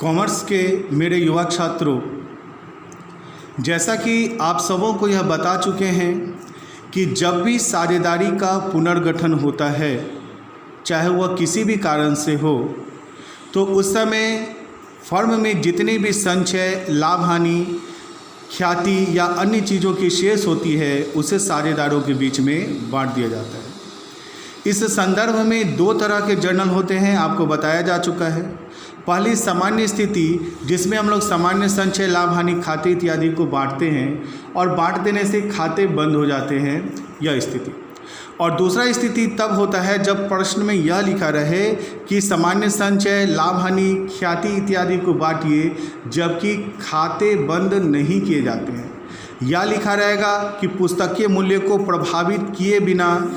Commerce के मेरे युवा छात्रों, जैसा कि आप सबों को यह बता चुके हैं कि जब भी साझेदारी का पुनर्गठन होता है, चाहे वह किसी भी कारण से हो, तो उस समय फर्म में जितने भी संचय, लाभ हानि, ख्याति या अन्य चीज़ों की शेष होती है उसे साझेदारों के बीच में बांट दिया जाता है। इस संदर्भ में दो तरह के जर्नल होते हैं, आपको बताया जा चुका है। पहली सामान्य स्थिति, जिसमें हम लोग सामान्य संचय, लाभ हानि खाते इत्यादि को बांटते हैं और बांट देने से खाते बंद हो जाते हैं, यह स्थिति। और दूसरा स्थिति तब होता है जब प्रश्न में यह लिखा रहे कि सामान्य संचय, लाभ हानि, ख्याति इत्यादि को बांटिए, जबकि खाते बंद नहीं किए जाते हैं। या लिखा रहेगा कि पुस्तकीय मूल्य को प्रभावित किए बिना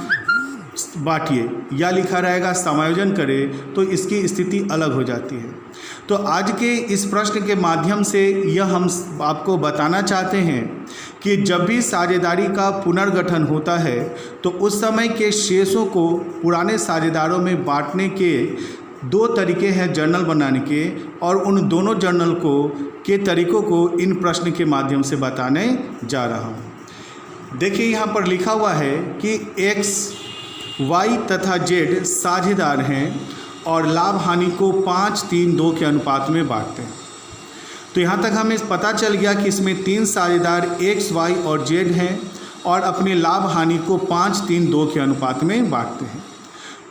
बांटिए, या लिखा रहेगा समायोजन करें, तो इसकी स्थिति अलग हो जाती है। तो आज के इस प्रश्न के माध्यम से यह हम आपको बताना चाहते हैं कि जब भी साझेदारी का पुनर्गठन होता है तो उस समय के शेषों को पुराने साझेदारों में बांटने के दो तरीके हैं जर्नल बनाने के, और उन दोनों जर्नल के तरीकों को इन प्रश्न के माध्यम से बताने जा रहा हूँ। देखिए, यहाँ पर लिखा हुआ है कि एक्स, वाई तथा जेड साझेदार हैं और लाभ हानि को 5-3-2 के अनुपात में बांटते हैं। तो यहाँ तक हमें पता चल गया कि इसमें 3 साझेदार एक्स, वाई और जेड हैं और अपने लाभ हानि को 5-3-2 के अनुपात में बांटते हैं।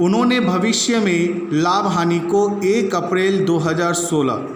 उन्होंने भविष्य में लाभ हानि को 1 अप्रैल 2016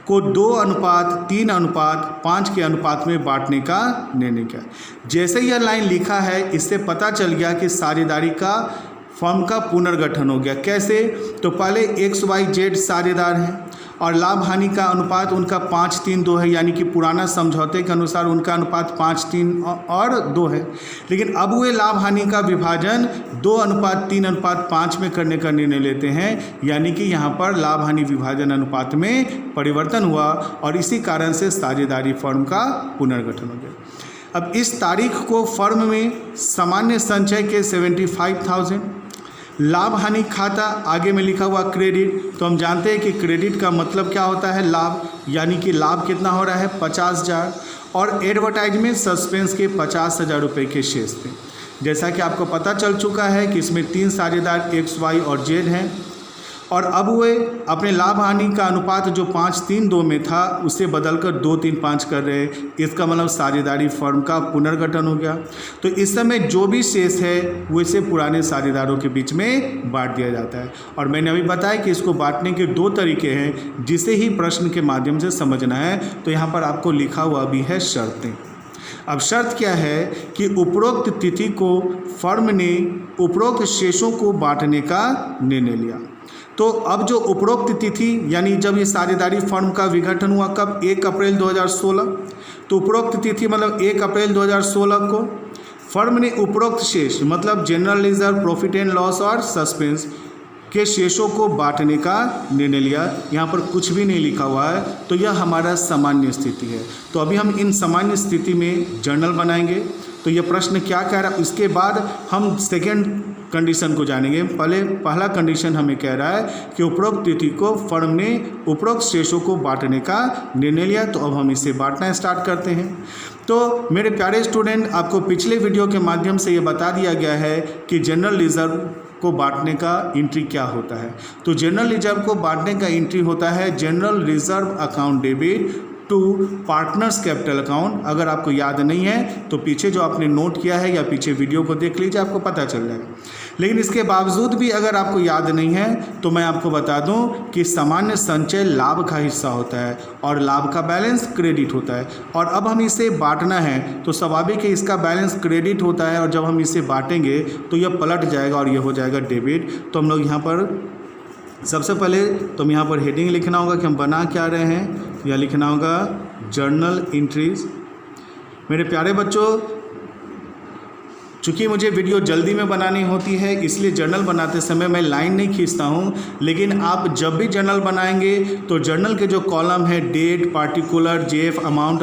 को 2:3:5 के अनुपात में बांटने का निर्णय किया। जैसे यह लाइन लिखा है, इससे पता चल गया कि साझेदारी का फर्म का पुनर्गठन हो गया। कैसे? तो पहले एक्स, वाई, जेड साझेदार हैं और लाभ हानि का अनुपात उनका 5-3-2 है, यानी कि पुराना समझौते के अनुसार उनका अनुपात 5-3-2 है। लेकिन अब वे लाभ हानि का विभाजन 2:3:5 में करने का निर्णय लेते हैं, यानी कि यहाँ पर लाभ हानि विभाजन अनुपात में परिवर्तन हुआ और इसी कारण से साझेदारी फर्म का पुनर्गठन हो गया। अब इस तारीख को फर्म में सामान्य संचय के 75,000, लाभ हानि खाता आगे में लिखा हुआ क्रेडिट, तो हम जानते हैं कि क्रेडिट का मतलब क्या होता है, लाभ, यानी कि लाभ कितना हो रहा है 50,000, और एडवर्टाइजमेंट सस्पेंस के 50,000 रुपये के शेष थे। जैसा कि आपको पता चल चुका है कि इसमें 3 साझेदार एक्स, वाई और जेड हैं और अब वे अपने लाभ हानि का अनुपात जो 5-3-2 में था उसे बदलकर 2-3-5 कर रहे हैं। इसका मतलब साझेदारी फर्म का पुनर्गठन हो गया। तो इस समय जो भी शेष है वो इसे पुराने साझेदारों के बीच में बांट दिया जाता है। और मैंने अभी बताया कि इसको बांटने के 2 तरीके हैं, जिसे ही प्रश्न के माध्यम से समझना है। तो यहाँ पर आपको लिखा हुआ भी है शर्तें। अब शर्त क्या है कि उपरोक्त तिथि को फर्म ने उपरोक्त शेषों को बांटने का निर्णय लिया। तो अब जो उपरोक्त तिथि, यानी जब ये साझेदारी फर्म का विघटन हुआ कब, 1 अप्रैल 2016, तो उपरोक्त तिथि मतलब 1 अप्रैल 2016 को फर्म ने उपरोक्त शेष मतलब general reserve, profit and loss और सस्पेंस के शेषों को बांटने का निर्णय लिया। यहाँ पर कुछ भी नहीं लिखा हुआ है, तो यह हमारा सामान्य स्थिति है। तो अभी हम इन सामान्य स्थिति में जर्नल बनाएंगे। तो यह प्रश्न क्या कह रहा है, इसके बाद हम सेकेंड कंडीशन को जानेंगे। पहला कंडीशन हमें कह रहा है कि उपरोक्त तिथि को फर्म ने उपरोक्त शेषों को बांटने का निर्णय लिया। तो अब हम इसे बांटना स्टार्ट करते हैं। तो मेरे प्यारे स्टूडेंट, आपको पिछले वीडियो के माध्यम से ये बता दिया गया है कि जनरल रिजर्व को बांटने का एंट्री क्या होता है। तो जनरल रिजर्व को बांटने का एंट्री होता है general reserve account debit to partners capital account. अगर आपको याद नहीं है तो पीछे जो आपने नोट किया है या पीछे वीडियो को देख लीजिए, आपको पता चल जाएगा। लेकिन इसके बावजूद भी अगर आपको याद नहीं है तो मैं आपको बता दूं कि सामान्य संचय लाभ का हिस्सा होता है और लाभ का बैलेंस क्रेडिट होता है। और अब हम इसे बांटना है तो स्वाभाविक है इसका बैलेंस क्रेडिट होता है, और जब हम इसे बांटेंगे तो यह पलट जाएगा और यह हो जाएगा डेबिट। तो हम लोग यहाँ पर सबसे पहले तो यहाँ पर हेडिंग लिखना होगा कि हम बना क्या रहे हैं, या लिखना होगा जर्नल एंट्रीज। मेरे प्यारे बच्चों, चूँकि मुझे वीडियो जल्दी में बनानी होती है इसलिए जर्नल बनाते समय मैं लाइन नहीं खींचता हूँ, लेकिन आप जब भी जर्नल बनाएंगे तो जर्नल के जो कॉलम है डेट, पार्टिकुलर, जेफ, अमाउंट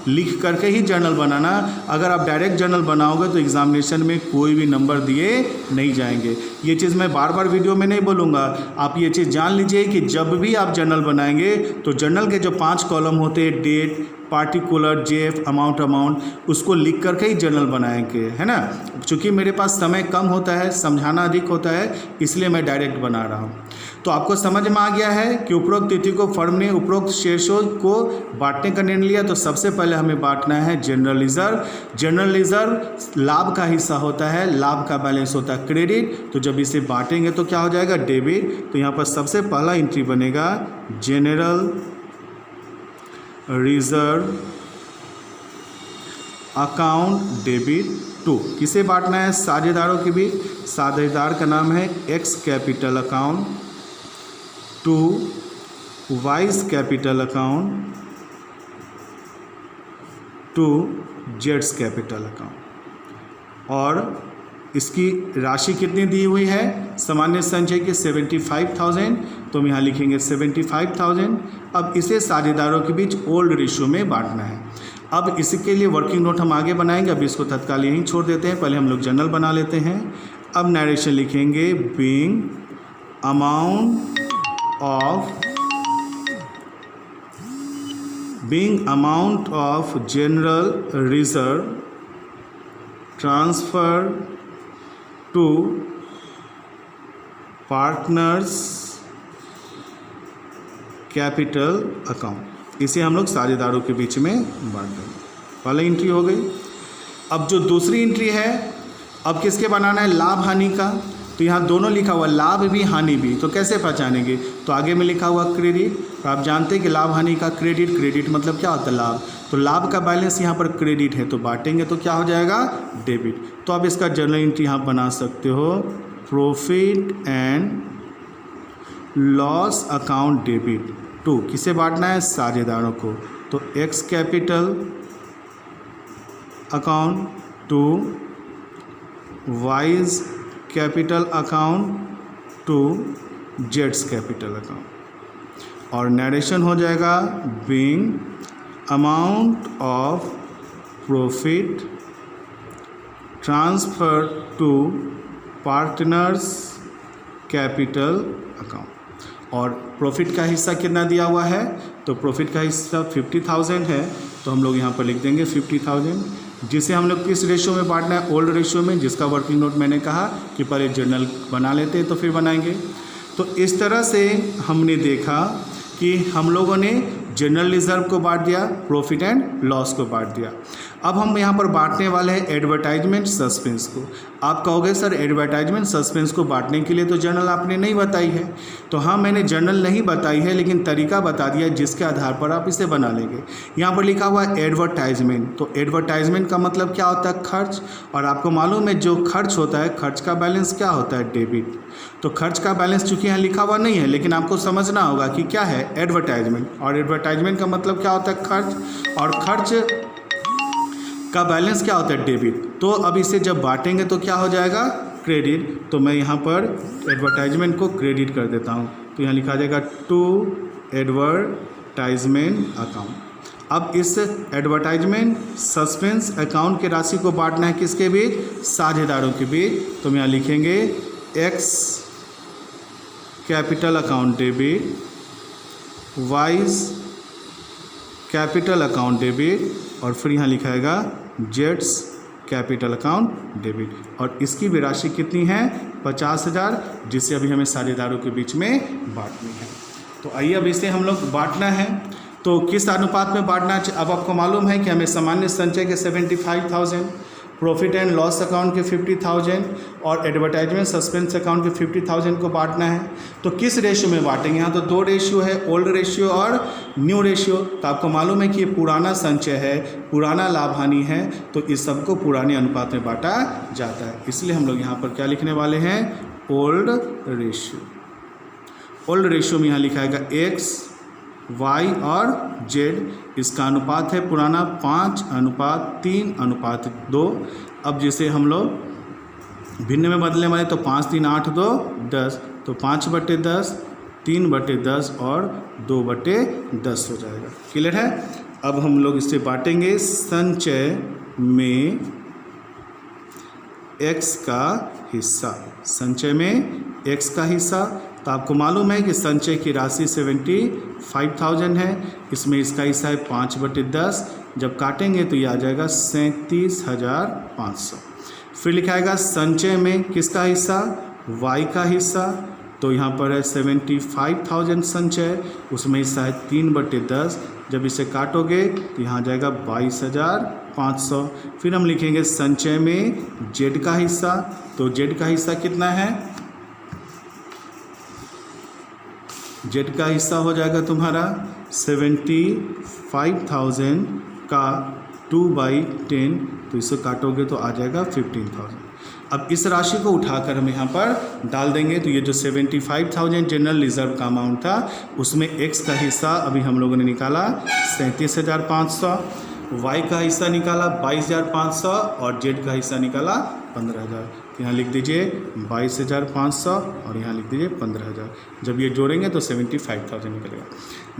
लिख करके ही जर्नल बनाना। अगर आप डायरेक्ट जर्नल बनाओगे तो एग्जामिनेशन में कोई भी नंबर दिए नहीं जाएंगे। ये चीज़ मैं बार बार वीडियो में नहीं बोलूँगा, आप ये चीज़ जान लीजिए कि जब भी आप जर्नल बनाएंगे तो जर्नल के जो 5 कॉलम होते हैं डेट, पार्टिकुलर, जेफ, अमाउंट, उसको लिख करके ही जर्नल बनाएंगे, है ना। चूँकि मेरे पास समय कम होता है, समझाना अधिक होता है, इसलिए मैं डायरेक्ट बना रहा हूँ। तो आपको समझ में आ गया है कि उपरोक्त तिथि को फर्म ने उपरोक्त शेषों को बांटने का निर्णय लिया। तो सबसे पहले हमें बांटना है जनरल रिजर्व। जनरल रिजर्व लाभ का हिस्सा होता है, लाभ का बैलेंस होता है क्रेडिट। तो जब इसे बांटेंगे तो क्या हो जाएगा, डेबिट। तो यहाँ पर सबसे पहला एंट्री बनेगा general reserve account debit to. किसे बांटना है, साझेदारों के बीच। साझेदार का नाम है X capital account to Y's capital account to जेड्स कैपिटल अकाउंट। और इसकी राशि कितनी दी हुई है, सामान्य संचय के 75,000, तो हम यहाँ लिखेंगे 75,000। अब इसे साझेदारों के बीच ओल्ड रेशियो में बांटना है। अब इसके लिए वर्किंग नोट हम आगे बनाएंगे, अब इसको तत्काल यहीं छोड़ देते हैं, पहले हम लोग जर्नल बना लेते हैं। अब नरेशन लिखेंगे being amount of general reserve transfer to partners capital account. इसे हम लोग साझेदारों के बीच में बांट देंगे। पहली एंट्री हो गई। अब जो दूसरी एंट्री है, अब किसके बनाना है, लाभ हानि का। तो यहाँ दोनों लिखा हुआ, लाभ भी हानि भी, तो कैसे पहचानेंगे, तो आगे में लिखा हुआ क्रेडिट। तो आप जानते हैं कि लाभ हानि का क्रेडिट मतलब क्या होता है, लाभ। तो लाभ का बैलेंस यहाँ पर क्रेडिट है, तो बांटेंगे तो क्या हो जाएगा, डेबिट। तो अब इसका जर्नल एंट्री यहाँ बना सकते हो, profit and loss account debit to. किसे बांटना है, साझेदारों को। तो X capital account to Y's capital account to जेड्स कैपिटल अकाउंट। और नरेशन हो जाएगा being amount of profit transfer to partners capital account. और प्रॉफिट का हिस्सा कितना दिया हुआ है, तो प्रॉफिट का हिस्सा 50,000 है, तो हम लोग यहाँ पर लिख देंगे 50,000, जिसे हम लोग किस रेशियो में बांटना है, ओल्ड रेशियो में, जिसका वर्किंग नोट मैंने कहा कि पहले जर्नल बना लेते हैं तो फिर बनाएंगे। तो इस तरह से हमने देखा कि हम लोगों ने जनरल रिजर्व को बांट दिया, प्रॉफिट एंड लॉस को बांट दिया। अब हम यहाँ पर बांटने वाले हैं एडवर्टाइजमेंट सस्पेंस को। आप कहोगे सर एडवर्टाइजमेंट सस्पेंस को बांटने के लिए तो जर्नल आपने नहीं बताई है। तो हाँ, मैंने जर्नल नहीं बताई है, लेकिन तरीका बता दिया जिसके आधार पर आप इसे बना लेंगे। यहाँ पर लिखा हुआ है एडवर्टाइजमेंट। तो एडवर्टाइजमेंट का मतलब क्या होता है, खर्च। और आपको मालूम है जो खर्च होता है, खर्च का बैलेंस क्या होता है, डेबिट। तो खर्च का बैलेंस चूँकि यहाँ लिखा हुआ नहीं है, लेकिन आपको समझना होगा कि क्या है, एडवर्टाइजमेंट। और एडवर्टाइजमेंट का मतलब क्या होता है, खर्च। और खर्च का बैलेंस क्या होता है, डेबिट। तो अब इसे जब बांटेंगे तो क्या हो जाएगा, क्रेडिट। तो मैं यहाँ पर एडवर्टाइजमेंट को क्रेडिट कर देता हूँ, तो यहाँ लिखा जाएगा टू एडवर्टाइजमेंट अकाउंट। अब इस एडवर्टाइजमेंट सस्पेंस अकाउंट की राशि को बांटना है किसके बीच, साझेदारों के बीच। तो हम यहाँ लिखेंगे x capital account debit wise capital account debit, और फिर यहाँ लिखाएगा जेड्स कैपिटल अकाउंट डेबिट। और इसकी भी राशि कितनी है, 50,000, जिससे अभी हमें साझेदारों के बीच में बांटनी है। तो आइए अब इसे हम लोग बांटना है। तो किस अनुपात में बांटना है, अब आपको मालूम है कि हमें सामान्य संचय के 75,000, प्रॉफिट एंड लॉस अकाउंट के 50,000 और एडवर्टाइजमेंट सस्पेंस अकाउंट के 50,000 को बांटना है। तो किस रेशियो में बांटेंगे, यहाँ तो 2 रेशियो है, ओल्ड रेशियो और न्यू रेशियो। तो आपको मालूम है कि ये पुराना संचय है, पुराना लाभ हानि है, तो इस सबको पुराने अनुपात में बांटा जाता है। इसलिए हम लोग यहाँ पर क्या लिखने वाले हैं, ओल्ड रेशियो। ओल्ड रेशियो में यहाँ लिखाएगा एक्स, वाई और जेड। इसका अनुपात है पुराना 5:3:2। अब जैसे हम लोग भिन्न में बदलने वाले तो 5 3 8 2 10, तो 5/10, 3/10 और 2/10 हो जाएगा। क्लियर है। अब हम लोग इसे बांटेंगे संचय में x का हिस्सा, संचय में x का हिस्सा। तो आपको मालूम है कि संचय की राशि 75,000 है, इसमें इसका हिस्सा है 5/10, जब काटेंगे तो ये आ जाएगा 37,500। फिर लिखाएगा संचय में किसका हिस्सा, y का हिस्सा। तो यहाँ पर है 75,000 संचय, उसमें हिस्सा है 3/10, जब इसे काटोगे तो यहाँ आ जाएगा 22,500। फिर हम लिखेंगे संचय में z का हिस्सा। तो z का हिस्सा कितना है, z का हिस्सा हो जाएगा तुम्हारा 75,000 का 2/10, तो इसे काटोगे तो आ जाएगा 15,000। अब इस राशि को उठाकर हम यहाँ पर डाल देंगे, तो ये जो 75,000 जनरल रिजर्व का अमाउंट था उसमें x का हिस्सा अभी हम लोगों ने निकाला 37,500, y का हिस्सा निकाला 22,500 और z का हिस्सा निकाला 15,000। तो यहाँ लिख दीजिए 22,500 और यहाँ लिख दीजिए 15,000। जब ये जोड़ेंगे तो 75,000 निकलेगा।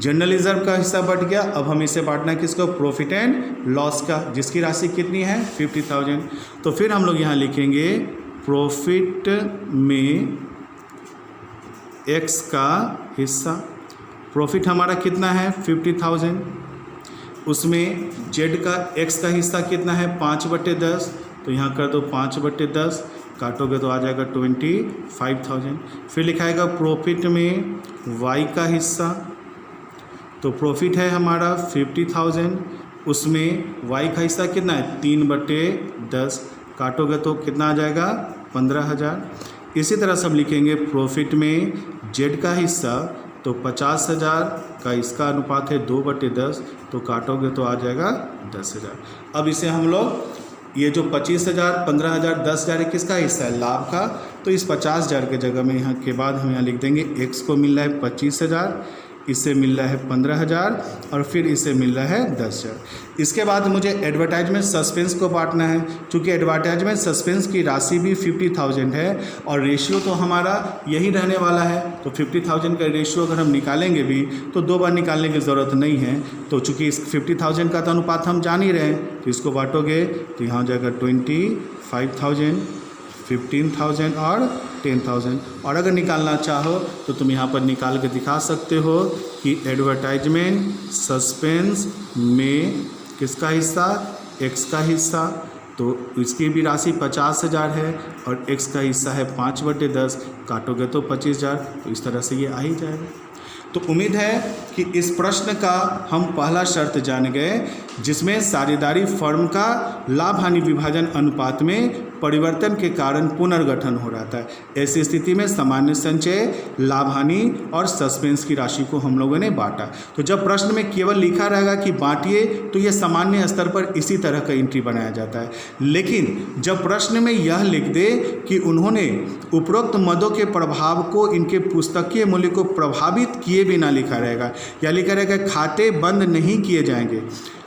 जनरल रिजर्व का हिस्सा बढ़ गया। अब हम इसे बांटना है किसको, प्रॉफिट एंड लॉस का, जिसकी राशि कितनी है 50,000। तो फिर हम लोग यहाँ लिखेंगे प्रॉफिट में x का हिस्सा। प्रॉफिट हमारा कितना है 50,000, उसमें z का x का हिस्सा कितना है 5/10, तो यहाँ कर दो 5/10, काटोगे तो आ जाएगा 25,000। फिर लिखाएगा प्रॉफिट में y का हिस्सा। तो प्रॉफिट है हमारा 50,000, उसमें y का हिस्सा कितना है 3/10, काटोगे तो कितना आ जाएगा 15,000। इसी तरह सब लिखेंगे प्रॉफिट में z का हिस्सा। तो 50,000 का इसका अनुपात है 2/10, तो काटोगे तो आ जाएगा 10,000। अब इसे हम लोग ये जो 25,000, 15,000, 10,000 किसका हिस्सा है, लाभ का। तो इस 50,000 के जगह में यहाँ के बाद हम यहाँ लिख देंगे x को मिल रहा है 25,000, इससे मिल रहा है 15,000 और फिर इससे मिल रहा है 10,000। इसके बाद मुझे एडवर्टाइजमेंट सस्पेंस को बांटना है, क्योंकि एडवर्टाइजमेंट सस्पेंस की राशि भी 50,000 है और रेशियो तो हमारा यही रहने वाला है। तो 50,000 का रेशियो अगर हम निकालेंगे भी तो 2 बार निकालने की ज़रूरत नहीं है। तो चूँकि इस 50,000 का तो अनुपात हम जान ही रहे हैं, तो इसको बांटोगे तो यहाँ हो जाएगा 25,000, 15,000 और 10,000। और अगर निकालना चाहो तो तुम यहाँ पर निकाल के दिखा सकते हो कि एडवर्टाइजमेंट सस्पेंस में किसका हिस्सा, x का हिस्सा। तो इसकी भी राशि 50,000 है और x का हिस्सा है 5/10, काटोगे तो 25,000। तो इस तरह से ये आ ही जाएगा। तो उम्मीद है कि इस प्रश्न का हम पहला शर्त जान गए, जिसमें साझेदारी फर्म का लाभ हानि विभाजन अनुपात में परिवर्तन के कारण पुनर्गठन हो रहा था। ऐसी स्थिति में सामान्य संचय, लाभ हानि और सस्पेंस की राशि को हम लोगों ने बांटा। तो जब प्रश्न में केवल लिखा रहेगा कि बांटिए, तो यह सामान्य स्तर पर इसी तरह का एंट्री बनाया जाता है। लेकिन जब प्रश्न में यह लिख दे कि उन्होंने उपरोक्त मदों के प्रभाव को इनके पुस्तकीय मूल्य को प्रभावित किए बिना लिखा रहेगा, या लिखा रहेगा खाते बंद नहीं किए जाएंगे,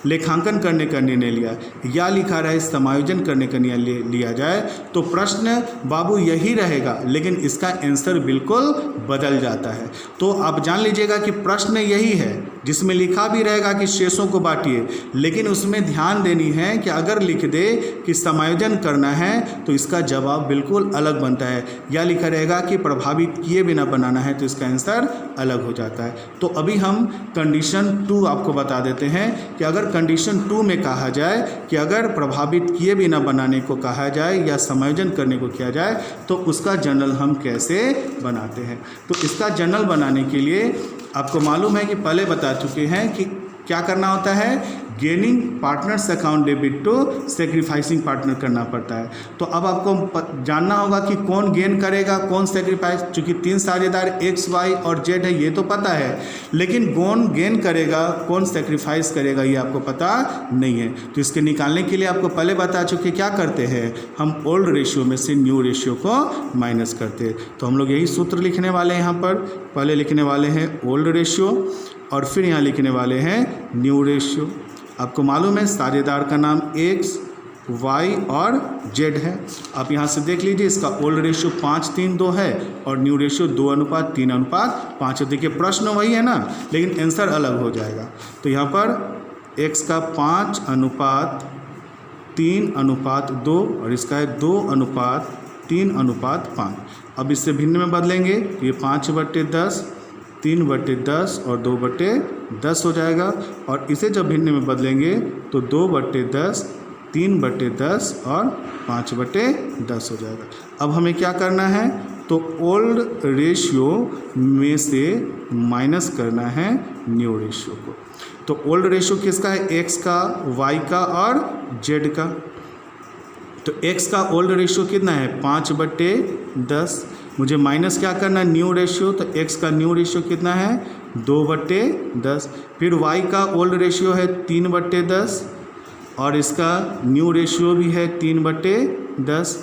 लेखांकन करने का निर्णय लिया, या लिखा रहे समायोजन करने का निर्णय लिया जाए, तो प्रश्न बाबू यही रहेगा, लेकिन इसका आंसर बिल्कुल बदल जाता है। तो आप जान लीजिएगा कि प्रश्न यही है, जिसमें लिखा भी रहेगा कि शेषों को बांटिए, लेकिन उसमें ध्यान देनी है कि अगर लिख दे कि समायोजन करना है तो इसका जवाब बिल्कुल अलग बनता है, या लिखा रहेगा कि प्रभावित किए बिना बनाना है तो इसका आंसर अलग हो जाता है। तो अभी हम कंडीशन 2 आपको बता देते हैं कि अगर कंडीशन 2 में कहा जाए कि अगर प्रभावित किए बिना बनाने को कहा जाए या समायोजन करने को किया जाए तो उसका जर्नल हम कैसे बनाते हैं। तो इसका जर्नल बनाने के लिए आपको मालूम है कि पहले बता चुके हैं कि क्या करना होता है, gaining partners account debit to sacrificing partner करना पड़ता है। तो अब आपको जानना होगा कि कौन गेन करेगा, कौन सेक्रीफाइस। चूँकि 3 साझेदार x, y और z है, ये तो पता है, लेकिन कौन गेन करेगा, कौन सेक्रीफाइस करेगा, ये आपको पता नहीं है। तो इसके निकालने के लिए आपको पहले बता चुके क्या करते हैं, हम ओल्ड रेशियो में से न्यू रेशियो को माइनस करते हैं। तो हम लोग यही सूत्र लिखने वाले हैं। यहाँ पर पहले लिखने वाले हैं ओल्ड रेशियो और फिर यहाँ लिखने वाले हैं न्यू रेशियो। आपको मालूम है साझेदार का नाम x, वाई और जेड है। आप यहाँ से देख लीजिए, इसका ओल्ड रेशियो 5:3:2 है और न्यू रेशियो 2:3:5। देखिए प्रश्न वही है ना, लेकिन आंसर अलग हो जाएगा। तो यहाँ पर x का 5:3:2 और इसका है 2:3:5। अब इससे भिन्न में बदलेंगे तो ये 5/10, 3/10 और 2/10 हो जाएगा। और इसे जब भिन्न में बदलेंगे तो 2/10, 3/10 और 5/10 हो जाएगा। अब हमें क्या करना है, तो ओल्ड रेशियो में से माइनस करना है न्यू रेशियो को। तो ओल्ड रेशियो किसका है, x का, y का और z का। तो x का ओल्ड रेशियो कितना है 5/10, मुझे माइनस क्या करना है न्यू रेशियो, तो x का न्यू रेशियो कितना है 2/10। फिर y का ओल्ड रेशियो है 3/10 और इसका न्यू रेशियो भी है 3/10।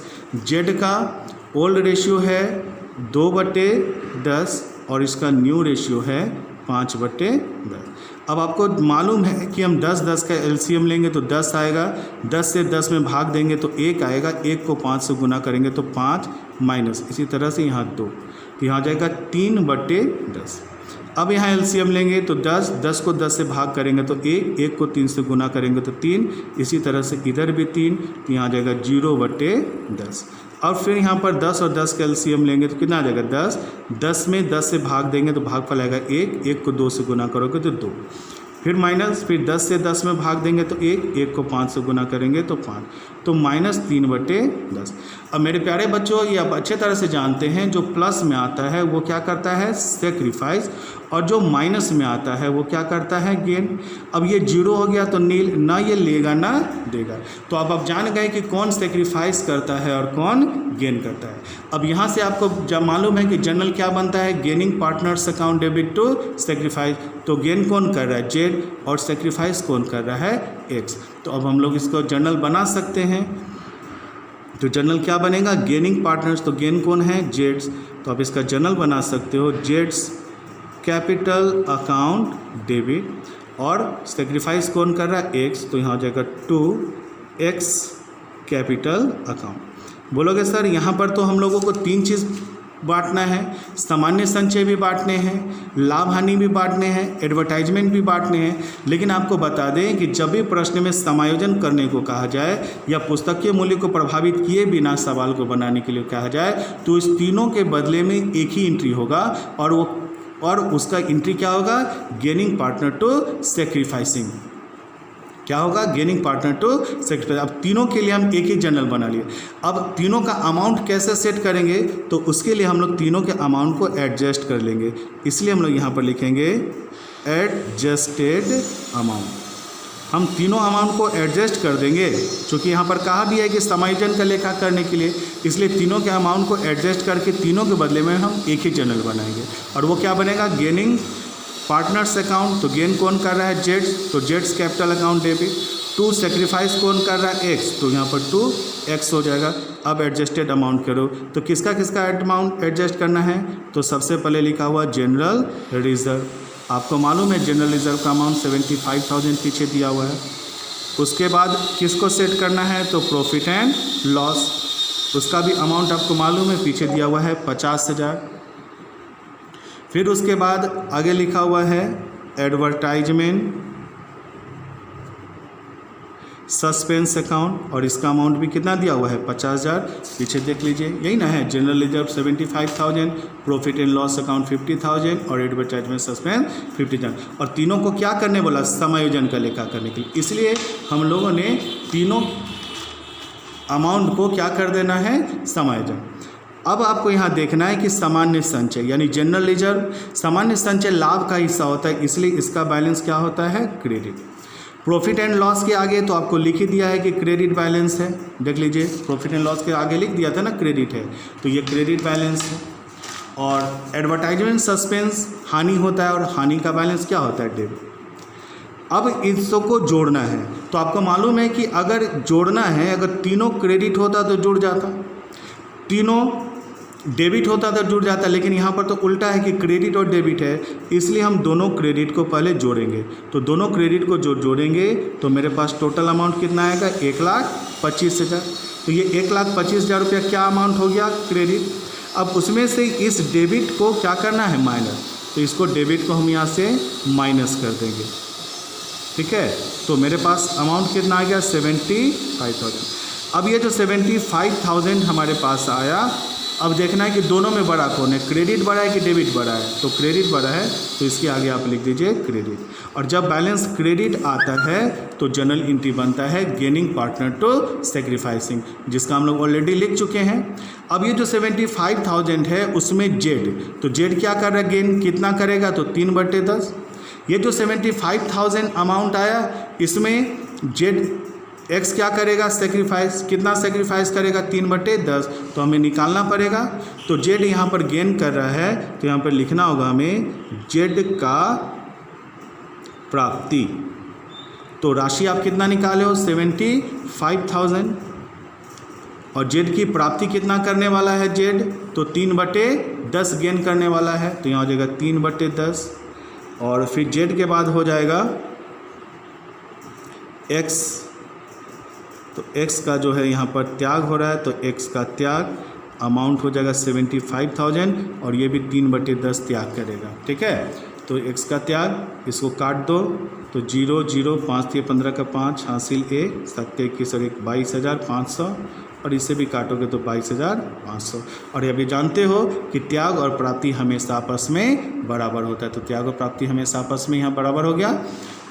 z का ओल्ड रेशियो है 2/10 और इसका न्यू रेशियो है 5/10। अब आपको मालूम है कि हम 10 का एलसीएम लेंगे तो 10 आएगा, 10 से 10 में भाग देंगे तो 1 आएगा, 1 को 5 से गुना करेंगे तो 5 माइनस, इसी तरह से यहाँ 2, तो यहाँ जाएगा 3/10। अब यहाँ एलसीएम लेंगे तो 10 को 10 से भाग करेंगे तो 1, 1 को 3 से गुना करेंगे तो 3, इसी तरह से इधर भी 3, तो यहाँ जाएगा 0/10। और फिर यहाँ पर 10 और 10 का एलसीएम लेंगे तो कितना आ जाएगा 10, 10 में 10 से भाग देंगे तो भागफल आएगा 1, 1 को 2 से गुना करोगे तो 2, फिर माइनस, फिर 10 से 10 में भाग देंगे तो 1, 1 को 5 से गुना करेंगे तो 5, तो -3/10। अब मेरे प्यारे बच्चों, ये आप अच्छे तरह से जानते हैं, जो प्लस में आता है वो क्या करता है सेक्रीफाइस, और जो माइनस में आता है वो क्या करता है गेन। अब ये 0 हो गया तो नील, ना ये लेगा ना देगा। तो अब आप जान गए कि कौन सेक्रीफाइस करता है और कौन गेन करता है। अब यहाँ से आपको जब मालूम है कि जनरल क्या बनता है, gaining partners account debit to sacrifice. तो गेन कौन कर रहा है जेड और सेक्रीफाइस कौन कर रहा है एक्स। तो अब हम लोग इसको जनरल बना सकते हैं। तो जनरल क्या बनेगा, गेनिंग पार्टनर्स, तो गेन कौन है जेड्स, तो आप इसका जनरल बना सकते हो जेड्स कैपिटल अकाउंट डेबिट, और सेक्रीफाइस कौन कर रहा है एक्स, तो यहाँ हो जाएगा 2x कैपिटल अकाउंट। बोलोगे सर यहाँ पर तो हम लोगों को 3 चीज़ बांटना है, सामान्य संचय भी बांटने हैं, लाभ हानि भी बांटने हैं, एडवर्टाइजमेंट भी बांटने हैं। लेकिन आपको बता दें कि जब भी प्रश्न में समायोजन करने को कहा जाए या पुस्तकीय मूल्य को प्रभावित किए बिना सवाल को बनाने के लिए कहा जाए, तो इस तीनों के बदले में एक ही एंट्री होगा, और उसका एंट्री क्या होगा, गेनिंग पार्टनर टू सेक्रीफाइसिंग। क्या होगा, गेनिंग पार्टनर टू सेक्रीफाइस। अब तीनों के लिए हम एक ही जनरल बना लिए। अब तीनों का अमाउंट कैसे सेट करेंगे, तो उसके लिए हम लोग तीनों के अमाउंट को एडजस्ट कर लेंगे। इसलिए हम लोग यहाँ पर लिखेंगे एडजस्टेड अमाउंट। हम तीनों अमाउंट को एडजस्ट कर देंगे, क्योंकि यहाँ पर कहा भी है कि समायोजन का लेखा करने के लिए, इसलिए तीनों के अमाउंट को एडजस्ट करके तीनों के बदले में हम एक ही जनरल बनाएंगे। और वो क्या बनेगा, गेनिंग पार्टनर्स अकाउंट, तो गेन कौन कर रहा है जेड्स, तो Jades capital account debit. 2 sacrifice कौन कर रहा है एक्स, तो यहाँ पर 2x हो जाएगा। अब एडजस्टेड अमाउंट करो, तो किसका किसका अमाउंट एडजस्ट करना है, तो सबसे पहले लिखा हुआ जनरल रिजर्व। आपको मालूम है जनरल रिजर्व का अमाउंट 75,000 पीछे दिया हुआ है। उसके बाद किसको सेट करना है, तो प्रॉफिट एंड लॉस, उसका भी अमाउंट आपको मालूम है, पीछे दिया हुआ है 50,000। फिर उसके बाद आगे लिखा हुआ है एडवर्टाइजमेंट सस्पेंस अकाउंट, और इसका अमाउंट भी कितना दिया हुआ है 50,000, पीछे देख लीजिए, यही ना है। General reserve 75,000, profit and loss account 50,000 और एडवर्टाइजमेंट सस्पेंस 50,000। और तीनों को क्या करने बोला, समायोजन का लेखा करने के लिए। इसलिए हम लोगों ने तीनों अमाउंट को क्या कर देना है, समायोजन। अब आपको यहाँ देखना है कि सामान्य संचय यानी जनरल रिजर्व, सामान्य संचय लाभ का हिस्सा होता है, इसलिए इसका बैलेंस क्या होता है, क्रेडिट। प्रॉफिट एंड लॉस के आगे तो आपको लिख ही दिया है कि क्रेडिट बैलेंस है, देख लीजिए प्रॉफिट एंड लॉस के आगे लिख दिया था ना क्रेडिट है, तो ये क्रेडिट बैलेंस है। और एडवर्टाइजमेंट सस्पेंस हानि होता है, और हानि का बैलेंस क्या होता है, डेबिट। अब इसको जोड़ना है, तो आपको मालूम है कि अगर जोड़ना है, अगर तीनों क्रेडिट होता तो जुड़ जाता, तीनों डेबिट होता तो जुड़ जाता, लेकिन यहाँ पर तो उल्टा है कि क्रेडिट और डेबिट है, इसलिए हम दोनों क्रेडिट को पहले जोड़ेंगे। तो दोनों क्रेडिट को जो जोड़ेंगे तो मेरे पास टोटल अमाउंट कितना आएगा, 1,25,000। तो ये 1,25,000 रुपया क्या अमाउंट हो गया, क्रेडिट। अब उसमें से इस डेबिट को क्या करना है, माइनस। तो इसको डेबिट को हम यहाँ से माइनस कर देंगे, ठीक है। तो मेरे पास अमाउंट कितना आ गया, 75,000। अब ये जो 75,000 हमारे पास आया, अब देखना है कि दोनों में बड़ा कौन है, क्रेडिट बड़ा है कि डेबिट बड़ा है। तो क्रेडिट बड़ा है, तो इसके आगे आप लिख दीजिए क्रेडिट। और जब बैलेंस क्रेडिट आता है तो जनरल एंट्री बनता है गेनिंग पार्टनर टू सेक्रीफाइसिंग, जिसका हम लोग ऑलरेडी लिख चुके हैं। अब ये जो 75,000 है उसमें जेड, तो जेड क्या कर रहा है, गेन कितना करेगा, तो 3/10। ये जो 75,000 अमाउंट आया, इसमें जेड एक्स क्या करेगा, सेक्रीफाइस, कितना सेक्रीफाइस करेगा, 3/10। तो हमें निकालना पड़ेगा। तो जेड यहाँ पर गेन कर रहा है, तो यहाँ पर लिखना होगा हमें जेड का प्राप्ति। तो राशि आप कितना निकाले हो, 75,000। और जेड की प्राप्ति कितना करने वाला है जेड, तो 3/10 गेन करने वाला है। तो यहाँ हो जाएगा 3/10। और फिर जेड के बाद हो जाएगा एक्स, तो x का जो है यहाँ पर त्याग हो रहा है, तो x का त्याग अमाउंट हो जाएगा 75,000 और ये भी 3/10 त्याग करेगा, ठीक है। तो x का त्याग, इसको काट दो, तो 0 0 5 3 15 का 5 हासिल 1 7 21 और 1 22,500 और इसे भी काटोगे तो 22,500। और ये भी जानते हो कि त्याग और प्राप्ति हमेशा आपस में बराबर होता है। तो त्याग और प्राप्ति हमेशा आपस में यहाँ बराबर हो गया।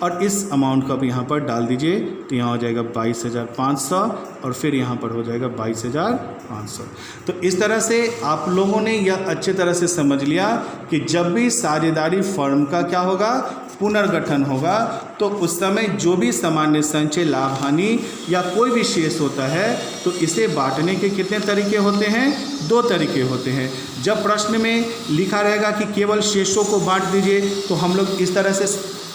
और इस अमाउंट को अब यहाँ पर डाल दीजिए, तो यहाँ हो जाएगा 22,500 और फिर यहाँ पर हो जाएगा 22,500। तो इस तरह से आप लोगों ने यह अच्छे तरह से समझ लिया कि जब भी साझेदारी फर्म का क्या होगा, पुनर्गठन होगा, तो उस समय जो भी सामान्य संचय, लाभ, हानि या कोई भी शेष होता है, तो इसे बांटने के कितने तरीके होते हैं, 2 तरीके होते हैं। जब प्रश्न में लिखा रहेगा कि केवल शेषों को बांट दीजिए, तो हम लोग इस तरह से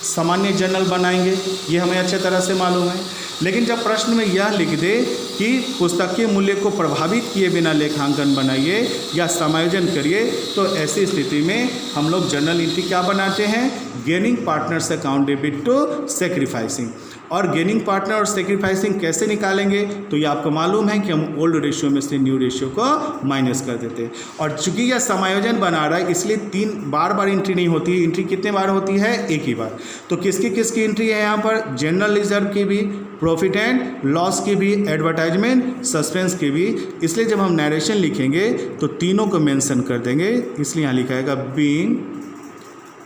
सामान्य जर्नल बनाएंगे, ये हमें अच्छे तरह से मालूम है। लेकिन जब प्रश्न में यह लिख दे कि पुस्तकीय मूल्य को प्रभावित किए बिना लेखांकन बनाइए या समायोजन करिए, तो ऐसी स्थिति में हम लोग जर्नल एंट्री क्या बनाते हैं, gaining partners account debit to sacrificing. और गेनिंग पार्टनर और सेक्रीफाइसिंग कैसे निकालेंगे, तो ये आपको मालूम है कि हम ओल्ड रेशियो में से न्यू रेशियो को माइनस कर देते हैं। और चूंकि यह समायोजन बना रहा है, इसलिए 3 बार एंट्री नहीं होती है। एंट्री कितने बार होती है, एक ही बार। तो किसकी एंट्री है यहाँ पर, जनरल रिजर्व की भी, प्रॉफिट एंड लॉस की भी, एडवर्टाइजमेंट सस्पेंस की भी। इसलिए जब हम नरेशन लिखेंगे तो तीनों को मेंशन कर देंगे। इसलिए यहाँ लिखा है बीइंग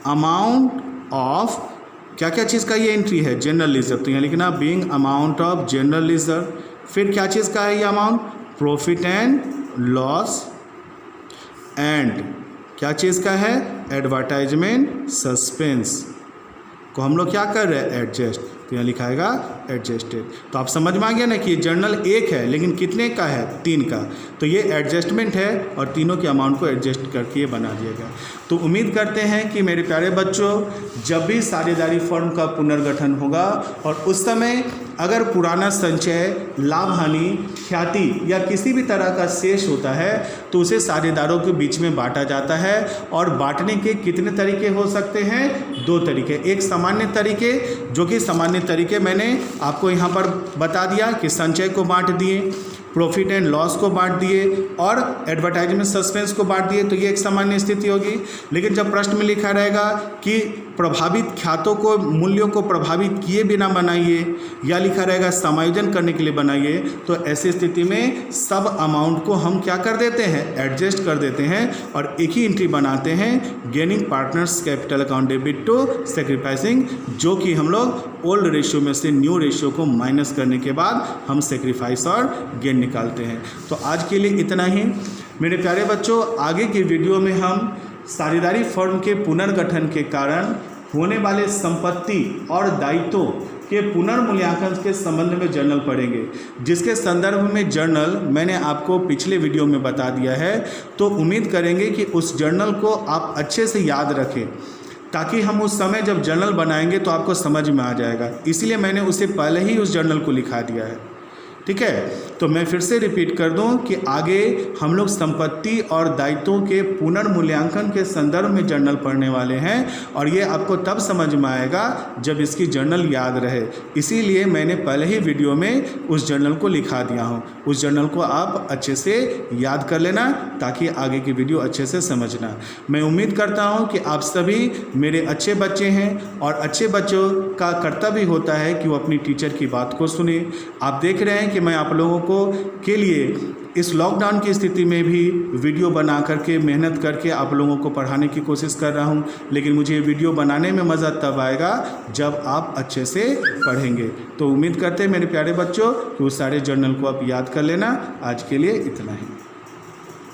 अमाउंट ऑफ, क्या क्या चीज़ का ये एंट्री है, जनरल रिजर्व। तो यहाँ लिखना being amount of general reserve. फिर क्या चीज़ का है ये amount, profit and loss, and क्या चीज़ का है, एडवर्टाइजमेंट सस्पेंस को हम लोग क्या कर रहे हैं, एडजस्ट। तो यहाँ लिखाएगा एडजस्टेड। तो आप समझ में आ गया ना कि जर्नल एक है लेकिन कितने का है, 3 का। तो ये एडजस्टमेंट है और तीनों के अमाउंट को एडजस्ट करके ये बना दिया गया। तो उम्मीद करते हैं कि मेरे प्यारे बच्चों, जब भी साझेदारी फर्म का पुनर्गठन होगा और उस समय अगर पुराना संचय, लाभ, हानि, ख्याति या किसी भी तरह का शेष होता है, तो उसे साझेदारों के बीच में बांटा जाता है। और बांटने के कितने तरीके हो सकते हैं, 2 तरीके। एक सामान्य तरीके, जो कि सामान्य तरीके मैंने आपको यहाँ पर बता दिया कि संचय को बांट दिए, प्रॉफिट एंड लॉस को बांट दिए और एडवर्टाइजमेंट सस्पेंस को बांट दिए। तो ये एक सामान्य स्थिति होगी। लेकिन जब प्रश्न में लिखा रहेगा कि प्रभावित ख्यातों को, मूल्यों को प्रभावित किए बिना बनाइए या लिखा रहेगा समायोजन करने के लिए बनाइए, तो ऐसी स्थिति में सब अमाउंट को हम क्या कर देते हैं, एडजस्ट कर देते हैं और एक ही एंट्री बनाते हैं, gaining partners capital account debit to sacrificing, जो कि हम लोग ओल्ड रेशियो में से न्यू रेशियो को माइनस करने के बाद हम सेक्रीफाइस और गेन निकालते हैं। तो आज के लिए इतना ही मेरे प्यारे बच्चों। आगे की वीडियो में हम साझेदारी फर्म के पुनर्गठन के कारण होने वाले संपत्ति और दायित्वों के पुनर्मूल्यांकन के संबंध में जर्नल पढ़ेंगे, जिसके संदर्भ में जर्नल मैंने आपको पिछले वीडियो में बता दिया है। तो उम्मीद करेंगे कि उस जर्नल को आप अच्छे से याद रखें, ताकि हम उस समय जब जर्नल बनाएंगे तो आपको समझ में आ जाएगा। इसलिए मैंने उससे पहले ही उस जर्नल को लिखा दिया है। ठीक है। तो मैं फिर से रिपीट कर दूं कि आगे हम लोग संपत्ति और दायित्वों के पुनर्मूल्यांकन के संदर्भ में जर्नल पढ़ने वाले हैं, और ये आपको तब समझ में आएगा जब इसकी जर्नल याद रहे। इसीलिए मैंने पहले ही वीडियो में उस जर्नल को लिखा दिया हूँ। उस जर्नल को आप अच्छे से याद कर लेना ताकि आगे की वीडियो अच्छे से समझना। मैं उम्मीद करता हूँ कि आप सभी मेरे अच्छे बच्चे हैं, और अच्छे बच्चों का कर्तव्य होता है कि वो अपनी टीचर की बात को सुने। आप देख रहे हैं कि मैं आप लोगों को के लिए इस लॉकडाउन की स्थिति में भी वीडियो बना करके मेहनत करके आप लोगों को पढ़ाने की कोशिश कर रहा हूं, लेकिन मुझे ये वीडियो बनाने में मज़ा तब आएगा जब आप अच्छे से पढ़ेंगे। तो उम्मीद करते हैं मेरे प्यारे बच्चों कि उस सारे जर्नल को आप याद कर लेना। आज के लिए इतना ही।